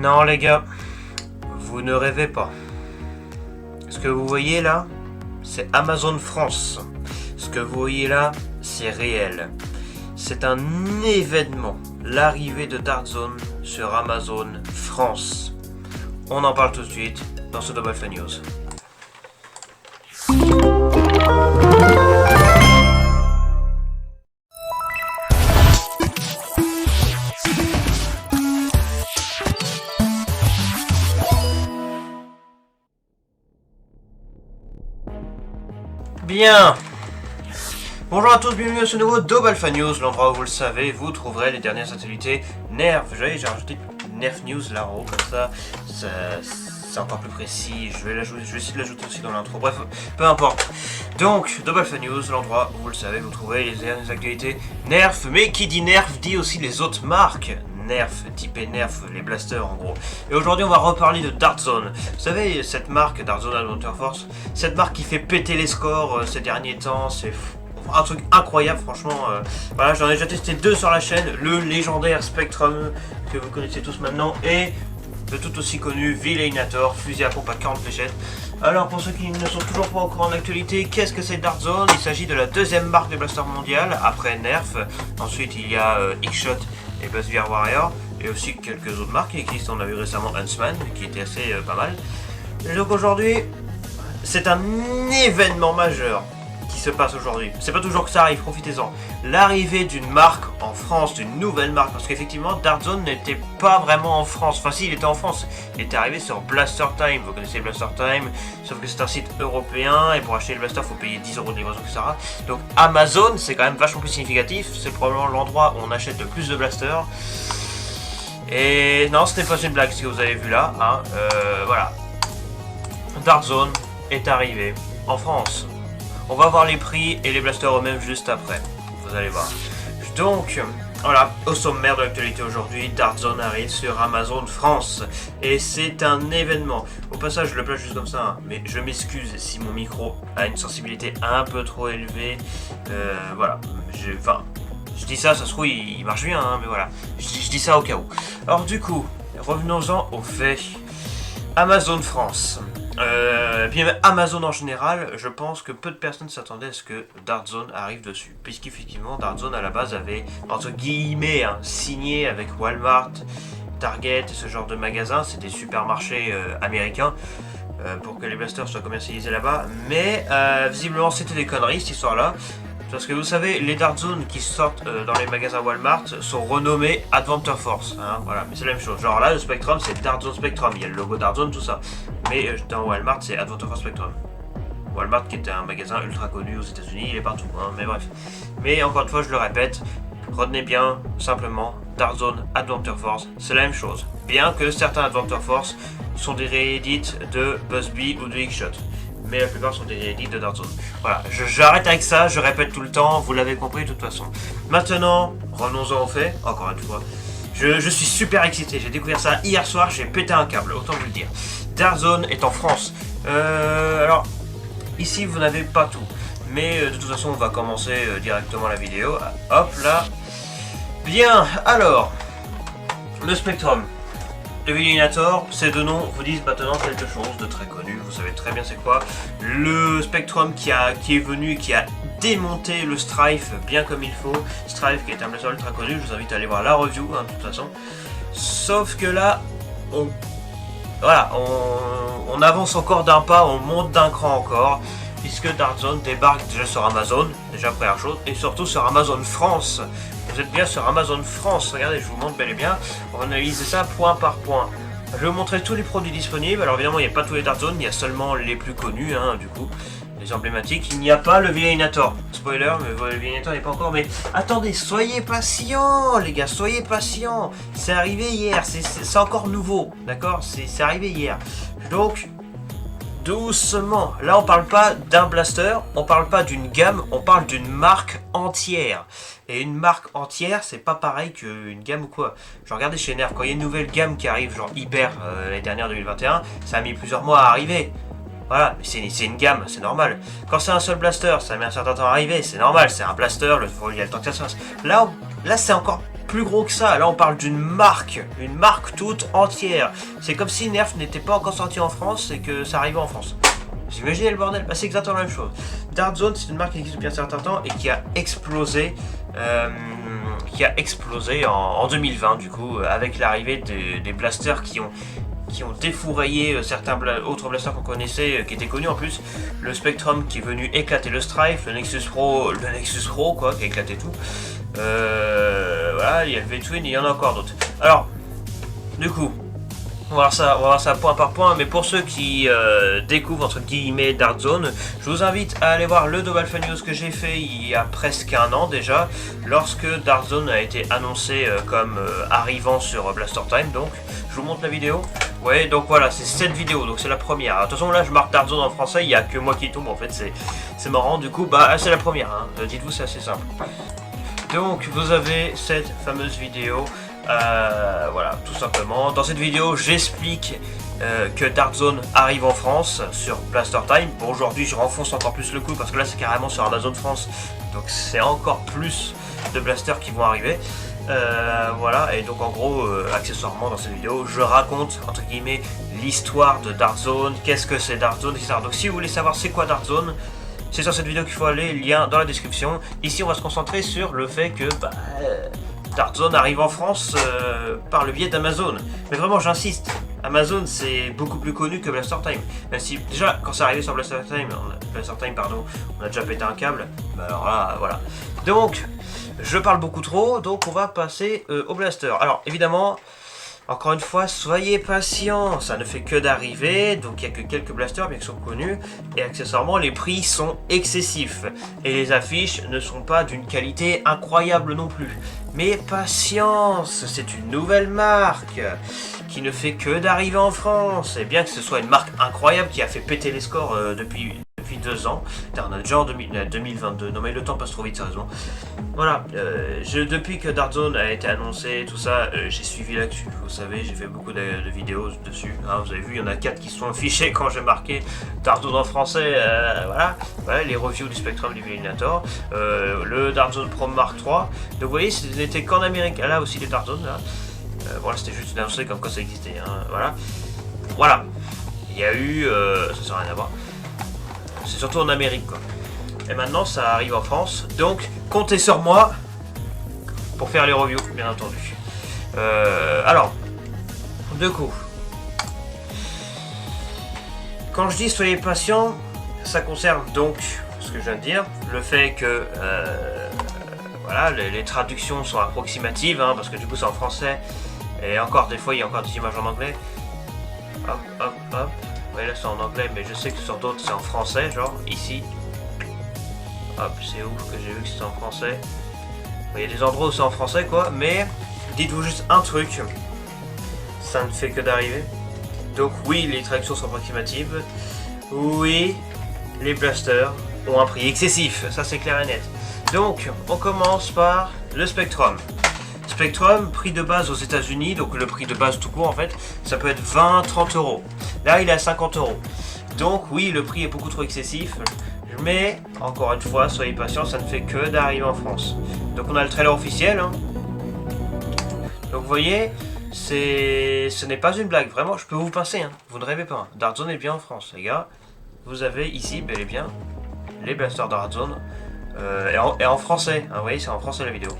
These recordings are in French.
Non les gars, vous ne rêvez pas. Ce que vous voyez là, c'est Amazon France. Ce que vous voyez là, c'est réel. C'est un événement, l'arrivée de Dartzone sur Amazon France. On en parle tout de suite dans ce Double Alpha News. Bien. Bonjour à tous, bienvenue à ce nouveau Double Alpha News, l'endroit où vous le savez, vous trouverez les dernières actualités Nerf. J'ai rajouté Nerf News là en haut, comme ça c'est encore plus précis. Je vais essayer de l'ajouter aussi dans l'intro. Bref, peu importe. Donc, Double Alpha News, l'endroit où vous le savez, vous trouverez les dernières actualités Nerf. Mais qui dit Nerf dit aussi les autres marques. Nerf, typé Nerf, les blasters en gros. Et aujourd'hui on va reparler de Dartzone. Vous savez, cette marque, Dartzone Adventure Force, cette marque qui fait péter les scores ces derniers temps, c'est un truc incroyable franchement. Voilà, j'en ai déjà testé deux sur la chaîne, le légendaire Spectrum, que vous connaissez tous maintenant, et le tout aussi connu Villainator, fusil à pompe à 40 fléchettes. Alors pour ceux qui ne sont toujours pas au courant de l'actualité, qu'est-ce que c'est Dartzone? Il s'agit de la deuxième marque de blaster mondiale, après Nerf. Ensuite il y a X-Shot et BuzzVR Warrior, et aussi quelques autres marques qui existent. On a vu récemment Huntsman, qui était assez pas mal. Et donc aujourd'hui, c'est un événement majeur qui se passe aujourd'hui. C'est pas toujours que ça arrive, profitez-en. L'arrivée d'une marque en France, d'une nouvelle marque, parce qu'effectivement Dartzone n'était pas vraiment en France. Enfin si, il était en France, il était arrivé sur Blaster Time. Vous connaissez Blaster Time, sauf que c'est un site européen, et pour acheter le blaster il faut payer 10 € de livraison, etc. Donc Amazon, c'est quand même vachement plus significatif, c'est probablement l'endroit où on achète le plus de blasters. Et non, ce n'est pas une blague ce que vous avez vu là, hein. Voilà, Dartzone est arrivé en France. On va voir les prix et les blasters eux-mêmes juste après, vous allez voir. Donc, voilà, au sommaire de l'actualité aujourd'hui, Dartzone arrive sur Amazon France. Et c'est un événement. Au passage, je le place juste comme ça, hein, mais je m'excuse si mon micro a une sensibilité un peu trop élevée. Voilà, je dis ça se trouve, il marche bien, hein, mais voilà. Je dis ça au cas où. Alors du coup, revenons-en aux faits. Amazon France. Bien Amazon en général, je pense que peu de personnes s'attendaient à ce que Dartzone arrive dessus, puisqu'effectivement Dartzone à la base avait entre guillemets signé avec Walmart, Target, ce genre de magasins, c'est des supermarchés américains, pour que les blasters soient commercialisés là-bas, mais visiblement c'était des conneries cette histoire là. Parce que vous savez, les Dartzone qui sortent dans les magasins Walmart sont renommés Adventure Force, hein, voilà, mais c'est la même chose. Genre là, le Spectrum, c'est Dartzone Spectrum, il y a le logo Dartzone, tout ça. Mais dans Walmart, c'est Adventure Force Spectrum. Walmart qui était un magasin ultra connu aux États-Unis, il est partout, hein, mais bref. Mais encore une fois, je le répète, retenez bien, simplement, Dartzone Adventure Force, c'est la même chose. Bien que certains Adventure Force sont des réédits de BuzzBee ou de X-Shot. Mais la plupart sont des réédits de Dartzone. Voilà, j'arrête avec ça, je répète tout le temps, vous l'avez compris de toute façon. Maintenant, revenons-en aux faits, encore une fois. Je suis super excité, j'ai découvert ça hier soir, j'ai pété un câble, autant vous le dire. Dartzone est en France. Alors, ici vous n'avez pas tout. Mais de toute façon, on va commencer directement la vidéo. Hop là. Bien, alors, le Spectrum. Le Villainator, ces deux noms vous disent maintenant quelque chose de très connu, vous savez très bien c'est quoi. Le Spectrum qui est venu et qui a démonté le Strife bien comme il faut. Strife qui est un blaster ultra connu, je vous invite à aller voir la review, hein, de toute façon. Sauf que là, on avance encore d'un pas, on monte d'un cran encore, puisque Dartzone débarque déjà sur Amazon, déjà première chose, et surtout sur Amazon France. Vous êtes bien sur Amazon France, regardez, je vous montre bel et bien, on va analyser ça point par point. Je vais vous montrer tous les produits disponibles, alors évidemment il n'y a pas tous les Dartzone, il y a seulement les plus connus, hein, du coup, les emblématiques. Il n'y a pas le Villainator, spoiler, mais le Villainator n'est pas encore, mais attendez, soyez patients les gars, soyez patients, c'est arrivé hier, c'est encore nouveau, d'accord, c'est arrivé hier, donc... doucement, là on parle pas d'un blaster, on parle pas d'une gamme, on parle d'une marque entière. Et une marque entière, c'est pas pareil qu'une gamme ou quoi. Je regardais chez Nerf, quand il y a une nouvelle gamme qui arrive, genre Hyper, l'année dernière 2021, ça a mis plusieurs mois à arriver. Voilà, mais c'est une gamme, c'est normal. Quand c'est un seul blaster, ça met un certain temps à arriver, c'est normal, c'est un blaster, il y a le temps que ça se fasse. Là c'est encore plus gros que ça. Là, on parle d'une marque toute entière. C'est comme si Nerf n'était pas encore sorti en France et que ça arrivait en France. Vous imaginez le bordel? Bah, c'est exactement la même chose. Dark Zone, c'est une marque qui existe depuis un certain temps et qui a explosé. En 2020 du coup, avec l'arrivée des blasters qui ont défouraillé certains autres blasters qu'on connaissait, qui étaient connus en plus. Le Spectrum qui est venu éclater le Strife, le Nexus Pro quoi, qui a éclaté tout. Voilà, il y a le V-Twin, il y en a encore d'autres. Alors, du coup, on va voir ça point par point, mais pour ceux qui découvrent entre guillemets Dark Zone, je vous invite à aller voir le Double Alpha News que j'ai fait il y a presque un an déjà, lorsque Dark Zone a été annoncé comme arrivant sur Blaster Time. Donc, je vous montre la vidéo. Ouais, donc voilà, c'est cette vidéo, donc c'est la première. De toute façon, là, je marque Dark Zone en français, il n'y a que moi qui tombe, en fait, c'est marrant. Du coup, bah, c'est la première, hein. Dites-vous, c'est assez simple. Donc, vous avez cette fameuse vidéo. Voilà, tout simplement. Dans cette vidéo, j'explique que Dark Zone arrive en France sur Blaster Time. Bon, aujourd'hui, je renfonce encore plus le coup parce que là, c'est carrément sur Amazon France. Donc, c'est encore plus de blasters qui vont arriver. Voilà, et donc en gros, accessoirement dans cette vidéo, je raconte entre guillemets l'histoire de Dark Zone, qu'est-ce que c'est Dark Zone, etc. Donc si vous voulez savoir c'est quoi Dark Zone, c'est sur cette vidéo qu'il faut aller, lien dans la description. Ici, on va se concentrer sur le fait que Dark Zone arrive en France par le biais d'Amazon. Mais vraiment, j'insiste, Amazon c'est beaucoup plus connu que Blaster Time. Même si déjà, quand c'est arrivé sur Blaster Time, on a déjà pété un câble. Bah alors là, voilà. Donc, je parle beaucoup trop, donc on va passer au blaster. Alors évidemment, encore une fois, soyez patients, ça ne fait que d'arriver, donc il n'y a que quelques blasters bien qu'ils sont connus, et accessoirement les prix sont excessifs, et les affiches ne sont pas d'une qualité incroyable non plus. Mais patience, c'est une nouvelle marque qui ne fait que d'arriver en France, et bien que ce soit une marque incroyable qui a fait péter les scores depuis 2 ans, on est déjà en 2022, non mais le temps passe trop vite sérieusement. Voilà, depuis que Dark Zone a été annoncé, tout ça, j'ai suivi l'actu, vous savez, j'ai fait beaucoup de vidéos dessus, hein, vous avez vu, il y en a 4 qui sont affichées quand j'ai marqué Dark Zone en français, voilà, les reviews du Spectrum du Villinator, le Dark Zone Pro Mark III, donc vous voyez, ce n'était qu'en Amérique, là aussi les Dark Zone, là, voilà, c'était juste annoncé comme quoi ça existait, hein, voilà, il y a eu, ça sert à rien à voir. C'est surtout en Amérique quoi. Et maintenant ça arrive en France. Donc comptez sur moi pour faire les reviews bien entendu. Alors, deux coups. Quand je dis soyez patient, ça concerne donc ce que je viens de dire. Le fait que voilà, les traductions sont approximatives hein, parce que du coup c'est en français. Et encore des fois il y a encore des images en anglais. Hop hop hop. Ouais, là c'est en anglais, mais je sais que sur d'autres c'est en français, genre ici. Hop, c'est où que j'ai vu que c'était en français. Il y a des endroits où c'est en français quoi, mais dites-vous juste un truc, ça ne fait que d'arriver. Donc oui, les traductions sont approximatives. Oui, les blasters ont un prix excessif, ça c'est clair et net. Donc, on commence par le Spectrum. Spectrum, prix de base aux États-Unis, donc le prix de base tout court en fait, ça peut être 20-30 euros. Là, il est à 50 euros. Donc, oui, le prix est beaucoup trop excessif, mais encore une fois, soyez patients, ça ne fait que d'arriver en France. Donc, on a le trailer officiel. Hein. Donc, vous voyez, ce n'est pas une blague, vraiment, je peux vous pincer, hein. Vous ne rêvez pas. Hein. Dark Zone est bien en France, les gars. Vous avez ici, bel et bien, les blasters Dark Zone. Et en français, hein, vous voyez, c'est en français la vidéo.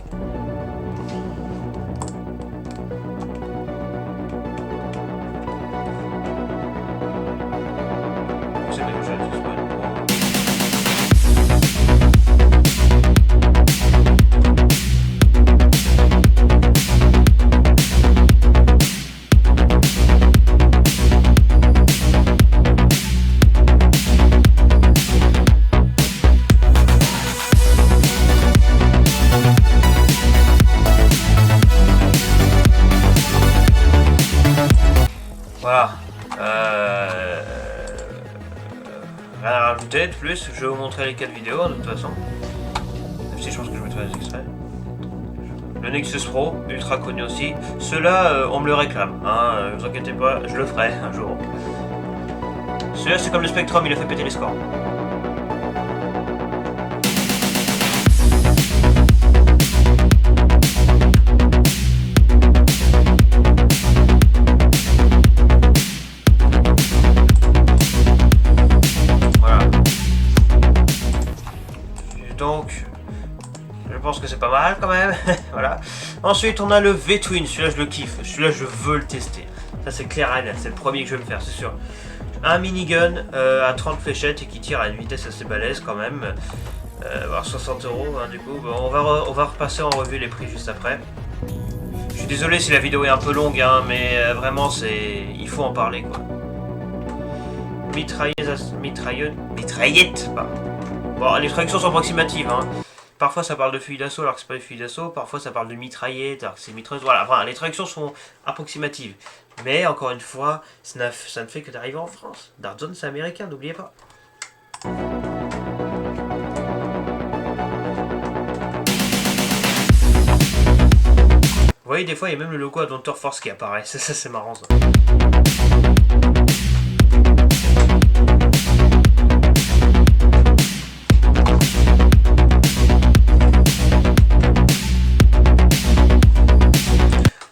Voilà. Rien à rajouter de plus, je vais vous montrer les 4 vidéos de toute façon. Si je pense que je mettrai des extraits. Le Nexus Pro, ultra connu aussi. Ceux-là, on me le réclame, hein, vous inquiétez pas, je le ferai un jour. Celui-là c'est comme le Spectrum, il a fait péter les scores. Ensuite, on a le V-Twin. Celui-là, je le kiffe. Celui-là, je veux le tester. Ça, c'est clair et net. C'est le premier que je vais me faire, c'est sûr. Un minigun à 30 fléchettes et qui tire à une vitesse assez balèze quand même. 60 euros, hein, du coup. Bon, on va repasser en revue les prix juste après. Je suis désolé si la vidéo est un peu longue, hein, mais vraiment, il faut en parler, quoi. Mitraillette. Bon, les traductions sont approximatives, hein. Parfois ça parle de fusil d'assaut alors que c'est pas des fusils d'assaut, parfois ça parle de mitraillette alors que c'est mitrailleuse, voilà, enfin les traductions sont approximatives. Mais encore une fois, ça ne fait que d'arriver en France. Dartzone c'est américain, n'oubliez pas. Vous voyez, des fois il y a même le logo à Dr Force qui apparaît, ça c'est marrant ça.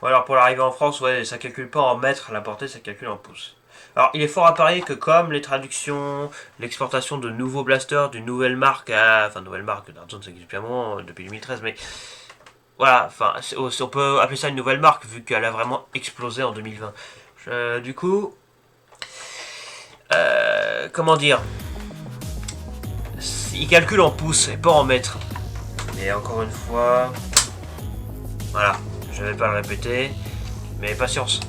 Alors pour l'arrivée en France, ouais, ça calcule pas en mètres la portée, ça calcule en pouces. Alors il est fort à parier que comme les traductions, l'exportation de nouveaux blasters, d'une nouvelle marque, nouvelle marque, Dartzone ça existe depuis un moment, depuis 2013, mais voilà, enfin on peut appeler ça une nouvelle marque vu qu'elle a vraiment explosé en 2020. Du coup, comment dire, il calcule en pouces et pas en mètres. Et encore une fois, voilà. Je vais pas le répéter, mais patience.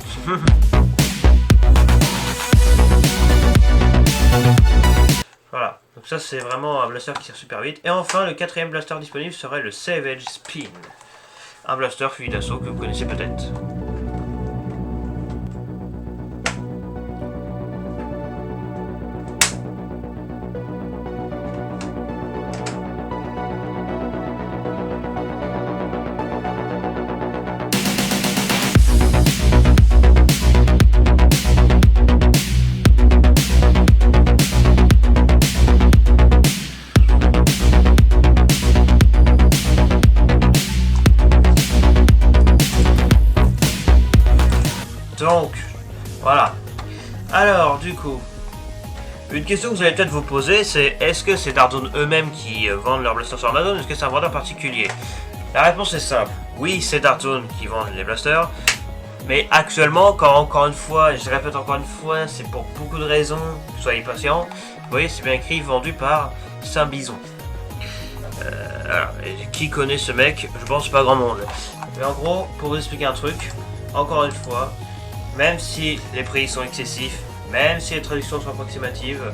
Voilà, donc ça c'est vraiment un blaster qui tire super vite. Et enfin, le quatrième blaster disponible serait le Savage Spin. Un blaster fusil d'assaut que vous connaissez peut-être. Donc, voilà. Alors, du coup, une question que vous allez peut-être vous poser, c'est est-ce que c'est Dartzone eux-mêmes qui vendent leurs blasters sur Amazon ou est-ce que c'est un vendeur particulier? La réponse est simple. Oui, c'est Dartzone qui vend les blasters. Mais actuellement, encore une fois, je répète encore une fois, c'est pour beaucoup de raisons, soyez patients. Vous voyez, c'est bien écrit, vendu par Saint-Bison. Alors, et qui connaît ce mec? Je pense pas grand monde. Mais en gros, pour vous expliquer un truc, encore une fois, même si les prix sont excessifs, même si les traductions sont approximatives,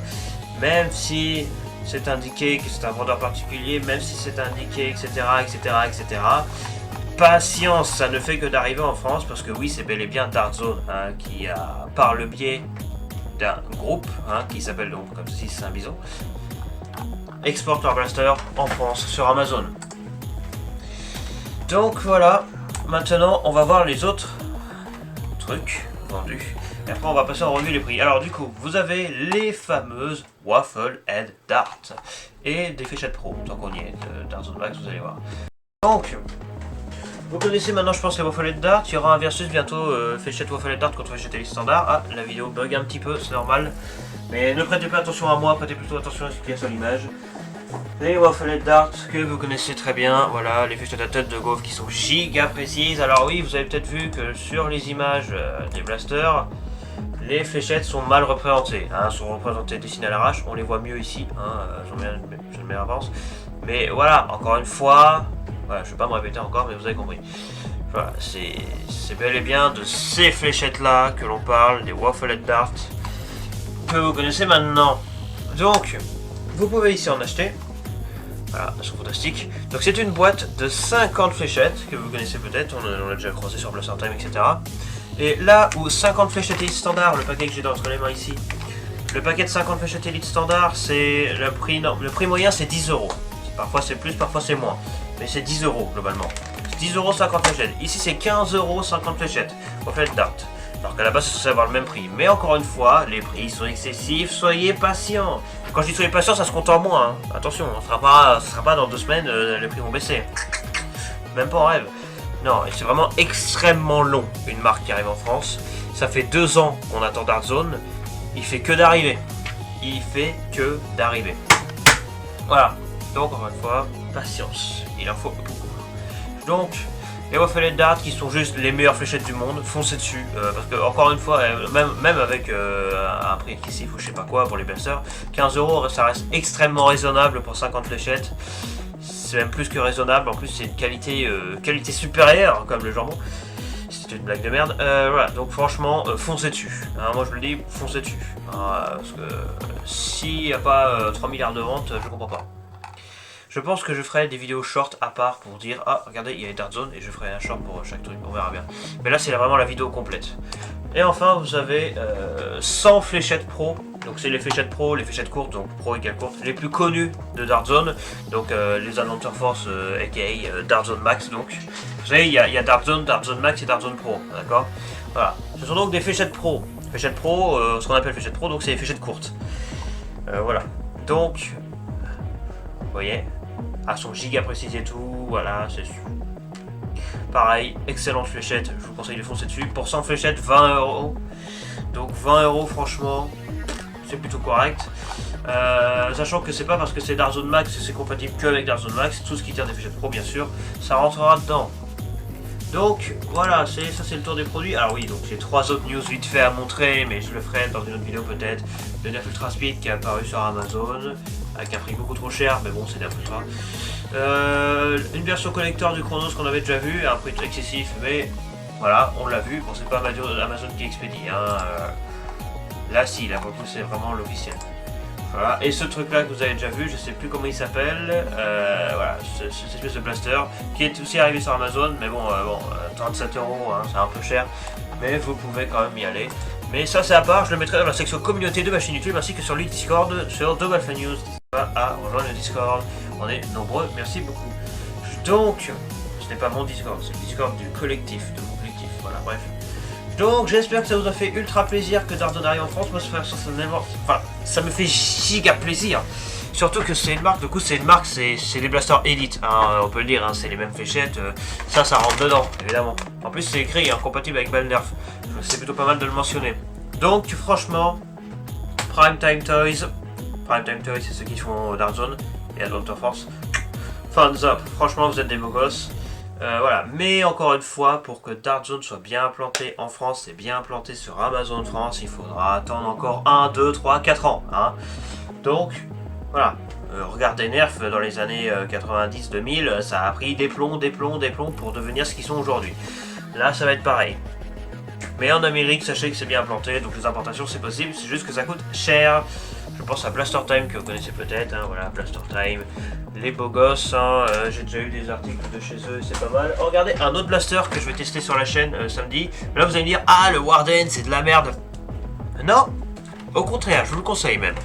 même si c'est indiqué que c'est un vendeur particulier, même si c'est indiqué, etc., patience, ça ne fait que d'arriver en France, parce que oui, c'est bel et bien Dartzone, hein, qui a, par le biais d'un groupe, hein, qui s'appelle donc comme ceci Saint-Bison, exporte leur blaster en France sur Amazon. Donc voilà, maintenant on va voir les autres trucs vendus. Et après on va passer en revue les prix. Alors du coup, vous avez les fameuses Waffle Head Dart et des fléchettes pro, tant qu'on y est, de Dartzone Max, vous allez voir. Donc, vous connaissez maintenant je pense les Waffle Head Dart, il y aura un versus bientôt fléchette Waffle Head Dart contre fléchette Elite Standard. Ah, la vidéo bug un petit peu, c'est normal. Mais ne prêtez pas attention à moi, prêtez plutôt attention à ce qu'il y a sur l'image. Les Waffle Head Dart que vous connaissez très bien, voilà, les fléchettes à tête de gaufre qui sont giga précises. Alors oui, vous avez peut-être vu que sur les images des blasters, les fléchettes sont mal représentées, hein, sont représentées dessinées à l'arrache, on les voit mieux ici, hein, je mets avance. Mais voilà, encore une fois, voilà, je ne vais pas me répéter encore, mais vous avez compris. Voilà, c'est bel et bien de ces fléchettes là que l'on parle, des Waffle Head Dart, que vous connaissez maintenant. Donc, vous pouvez ici en acheter. Voilà, elles sont fantastiques. Donc c'est une boîte de 50 fléchettes, que vous connaissez peut-être, on l'a déjà croisé sur Blaster Time, etc. Et là où 50 fléchettes Elite Standard, le paquet que j'ai entre les mains ici, le paquet de 50 fléchettes Elite Standard, c'est le prix moyen c'est 10 euros. Parfois c'est plus, parfois c'est moins. Mais c'est 10 euros globalement. 10 euros 50 fléchettes. Ici c'est 15 euros 50 fléchettes. Waffle Dart. Alors qu'à la base c'est censé avoir le même prix. Mais encore une fois, les prix sont excessifs, soyez patients. Quand je dis soyez patients, ça se compte en moins. Hein. Attention, ce sera pas dans 2 semaines, les prix vont baisser. Même pas en rêve. Non, c'est vraiment extrêmement long, une marque qui arrive en France. Ça fait 2 ans qu'on attend Dartzone. Il fait que d'arriver. Il fait que d'arriver. Voilà. Donc, encore une fois, patience. Il en faut beaucoup. Donc, Les Waffle Dart qui sont juste les meilleures fléchettes du monde, foncez dessus. Parce que, encore une fois, même avec un prix excessif ou je sais pas quoi pour les blasters, 15 € ça reste extrêmement raisonnable pour 50 fléchettes. C'est même plus que raisonnable, en plus c'est une qualité supérieure comme le jambon. C'est une blague de merde. Voilà, donc franchement, foncez dessus. Hein, moi je le dis, foncez dessus. Parce que s'il n'y a pas 3 milliards de ventes, je comprends pas. Je pense que je ferai des vidéos short à part pour dire ah regardez il y a les Dart Zone et je ferai un short pour chaque truc, on verra bien. Mais là c'est vraiment la vidéo complète. Et enfin vous avez 100 fléchettes pro, donc c'est les fléchettes pro, les fléchettes courtes, donc pro égale courte, les plus connues de Dart Zone, donc les Adventure Force aka Dart Zone Max donc. Vous savez il y a Dart Zone Max et Dart Zone Pro, d'accord. Voilà, ce sont donc des fléchettes pro. Fléchettes pro, ce qu'on appelle fléchettes pro, donc c'est les fléchettes courtes. Voilà, donc vous voyez. À son giga précis et tout, voilà, c'est pareil, excellente fléchette, je vous conseille de foncer dessus. Pour 100 fléchettes, 20 €. Donc 20 € franchement, c'est plutôt correct. Sachant que c'est pas parce que c'est Dart Zone Max que c'est compatible que avec Dart Zone Max, tout ce qui tient des fléchettes pro bien sûr, ça rentrera dedans. Donc voilà, ça c'est le tour des produits. Alors oui, donc j'ai 3 autres news vite fait à montrer, mais je le ferai dans une autre vidéo peut-être. Le Nerf Ultra Speed qui est apparu sur Amazon, avec un prix beaucoup trop cher, mais bon c'est Nerf Ultra. Une version collector du Chronos qu'on avait déjà vu, à un prix excessif, mais voilà, on l'a vu. Bon c'est pas Amazon qui expédie, hein. Là si, là pour le coup c'est vraiment l'officiel. Voilà, et ce truc là que vous avez déjà vu, je sais plus comment il s'appelle, voilà, cette espèce de blaster qui est aussi arrivé sur Amazon, mais bon, 37 €, hein, c'est un peu cher, mais vous pouvez quand même y aller. Mais ça c'est à part, je le mettrai dans la section communauté de ma chaîne YouTube ainsi que sur le Discord sur Double Alpha News. N'hésitez pas à rejoindre le Discord, on est nombreux, merci beaucoup. Donc, ce n'est pas mon Discord, c'est le Discord du collectif, de mon collectif, voilà, bref. Donc j'espère que ça vous a fait ultra plaisir que Dart Zone arrive en France. Moi ça me fait giga plaisir. Surtout que c'est une marque, du coup c'est une marque, c'est des blasters Elite, hein, on peut le dire, hein, c'est les mêmes fléchettes, ça rentre dedans, évidemment. En plus c'est écrit, hein, compatible avec Bell Nerf, c'est plutôt pas mal de le mentionner. Donc franchement, Prime Time Toys c'est ceux qui font Dart Zone et Adventure Force. Thumbs up, franchement vous êtes des beaux gosses. Voilà, mais encore une fois, pour que Dart Zone soit bien implanté en France et bien implanté sur Amazon France, il faudra attendre encore 1, 2, 3, 4 ans. Hein. Donc, voilà. Regardez Nerf dans les années 90-2000, ça a pris des plombs pour devenir ce qu'ils sont aujourd'hui. Là, ça va être pareil. Mais en Amérique, sachez que c'est bien implanté, donc les importations c'est possible, c'est juste que ça coûte cher. Je pense à Blaster Time que vous connaissez peut-être, hein, voilà, Blaster Time, les beaux gosses, hein, j'ai déjà eu des articles de chez eux, c'est pas mal. Oh, regardez, un autre blaster que je vais tester sur la chaîne samedi. Là vous allez me dire, ah le Warden c'est de la merde. Non, au contraire, je vous le conseille même.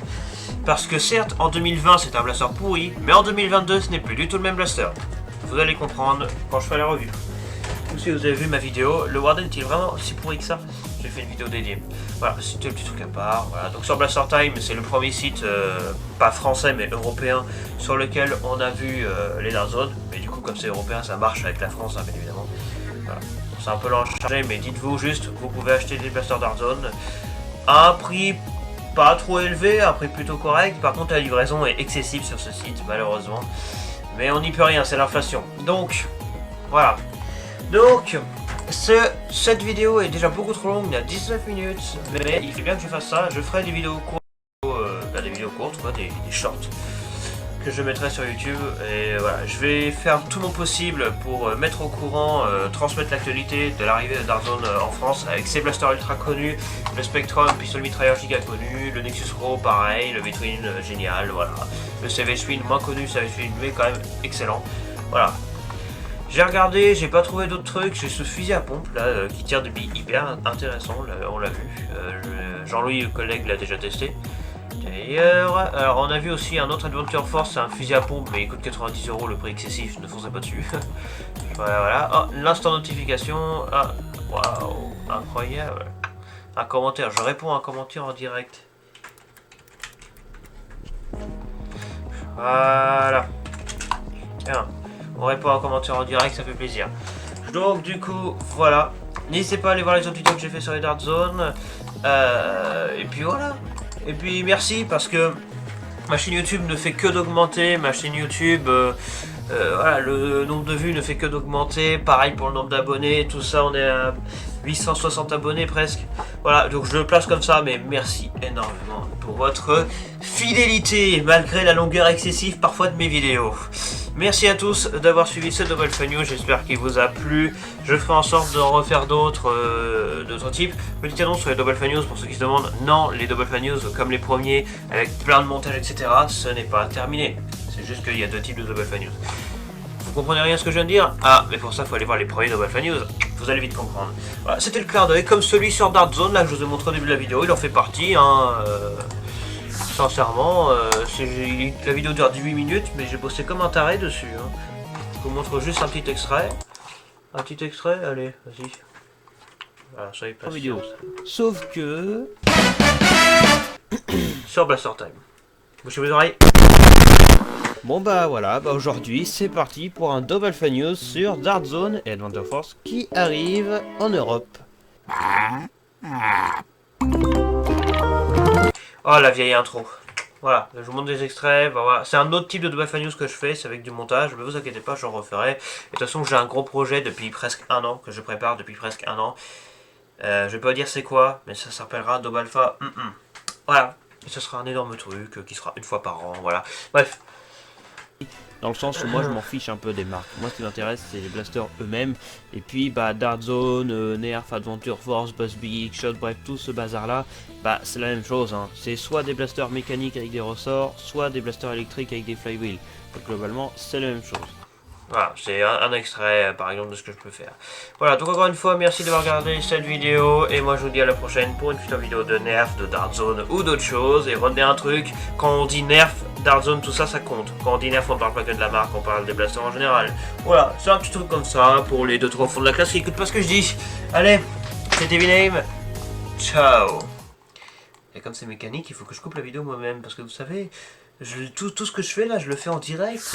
Parce que certes, en 2020 c'est un blaster pourri, mais en 2022 ce n'est plus du tout le même blaster. Vous allez comprendre quand je ferai la revue. Ou si vous avez vu ma vidéo, le Warden est-il vraiment si pourri que ça? J'ai fait une vidéo dédiée. Voilà, c'était le petit truc à part. Voilà. Donc sur Blaster Time, c'est le premier site, pas français mais européen, sur lequel on a vu les Dart Zone. Mais du coup, comme c'est européen, ça marche avec la France, hein, bien évidemment. Voilà. C'est un peu lent à charger, mais dites-vous juste, vous pouvez acheter des Blaster Dart Zone à un prix pas trop élevé, un prix plutôt correct. Par contre, la livraison est excessive sur ce site, malheureusement. Mais on n'y peut rien, c'est l'inflation. Donc, voilà. Donc, cette vidéo est déjà beaucoup trop longue, il y a 19 minutes, mais il fait bien que je fasse ça. Je ferai des vidéos courtes, quoi, des shorts que je mettrai sur YouTube. Et voilà, je vais faire tout mon possible pour mettre au courant, transmettre l'actualité de l'arrivée de Dart Zone en France avec ses blasters ultra connus, le Spectrum, pistolet mitrailleur giga connu, le Nexus Pro pareil, le V-Twin génial, voilà, le Savage Twin moins connu, Savage Twin mais quand même excellent, voilà. J'ai regardé, j'ai pas trouvé d'autres trucs, j'ai ce fusil à pompe là qui tire des billes hyper intéressant, là, on l'a vu, Jean-Louis le collègue l'a déjà testé. D'ailleurs, alors on a vu aussi un autre Adventure Force, c'est un fusil à pompe mais il coûte 90 €, le prix excessif, ne foncez pas dessus. Voilà, oh, l'instant notification, ah, waouh, incroyable. Un commentaire, je réponds à un commentaire en direct. Voilà. Tiens. On répond à un commentaire en direct, ça fait plaisir. Donc du coup, voilà. N'hésitez pas à aller voir les autres vidéos que j'ai fait sur les Dart Zone. Et puis voilà. Et puis merci parce que Ma chaîne YouTube ne fait que d'augmenter, ma chaîne YouTube, voilà, le nombre de vues ne fait que d'augmenter, pareil pour le nombre d'abonnés, tout ça, on est à 860 abonnés presque. Voilà, donc je le place comme ça, mais merci énormément pour votre fidélité, malgré la longueur excessive parfois de mes vidéos. Merci à tous d'avoir suivi ce Double Fun News, j'espère qu'il vous a plu. Je ferai en sorte d'en refaire d'autres types. Petite annonce sur les Double Fun News pour ceux qui se demandent, non, les Double Fun News comme les premiers, avec plein de montage, etc., ce n'est pas terminé. C'est juste qu'il y a 2 types de Double Fun News. Vous comprenez rien à ce que je viens de dire? Ah, mais pour ça, il faut aller voir les premiers Double Fun News. Vous allez vite comprendre. Voilà, c'était le clin d'œil, comme celui sur Dark Zone, là que je vous ai montré au début de la vidéo, il en fait partie, hein. Sincèrement, la vidéo dure 18 minutes, mais j'ai bossé comme un taré dessus. Hein. Je vous montre juste un petit extrait. Un petit extrait, allez, vas-y. Voilà, soyez patients. Vidéo. Sauf que... Sur Blaster Time. Bouchez vos oreilles. Bon bah voilà, bah aujourd'hui c'est parti pour un Double Fun News sur Dark Zone et Adventure Force qui arrive en Europe. Oh la vieille intro. Voilà, je vous montre des extraits, bah, voilà. C'est un autre type de Double Fun News que je fais, c'est avec du montage, mais vous inquiétez pas, j'en referai. Et de toute façon j'ai un gros projet depuis presque 1 an, que je prépare depuis presque 1 an. Je vais pas dire c'est quoi, mais ça s'appellera Double Alpha. Voilà, et ce sera un énorme truc qui sera 1 fois par an, voilà. Bref. Dans le sens où moi je m'en fiche un peu des marques. Moi ce qui m'intéresse c'est les blasters eux-mêmes. Et puis bah Dark Zone, Nerf, Adventure Force, Buzz Big, Shot, bref tout ce bazar là, bah c'est la même chose. Hein. C'est soit des blasters mécaniques avec des ressorts, soit des blasters électriques avec des flywheels. Donc globalement c'est la même chose. Voilà, c'est un extrait par exemple de ce que je peux faire. Voilà, donc encore une fois, merci d'avoir regardé cette vidéo. Et moi je vous dis à la prochaine pour une future vidéo de Nerf, de Dark Zone ou d'autres choses. Et retenez un truc, quand on dit Nerf, Dark Zone, tout ça, ça compte. Quand on dit Nerf, on parle pas que de la marque, on parle des blasters en général. Voilà, c'est un petit truc comme ça pour les 2-3 fonds de la classe qui écoutent pas ce que je dis. Allez, c'était V-Name. Ciao. Et comme c'est mécanique, il faut que je coupe la vidéo moi-même. Parce que vous savez, tout ce que je fais là, je le fais en direct.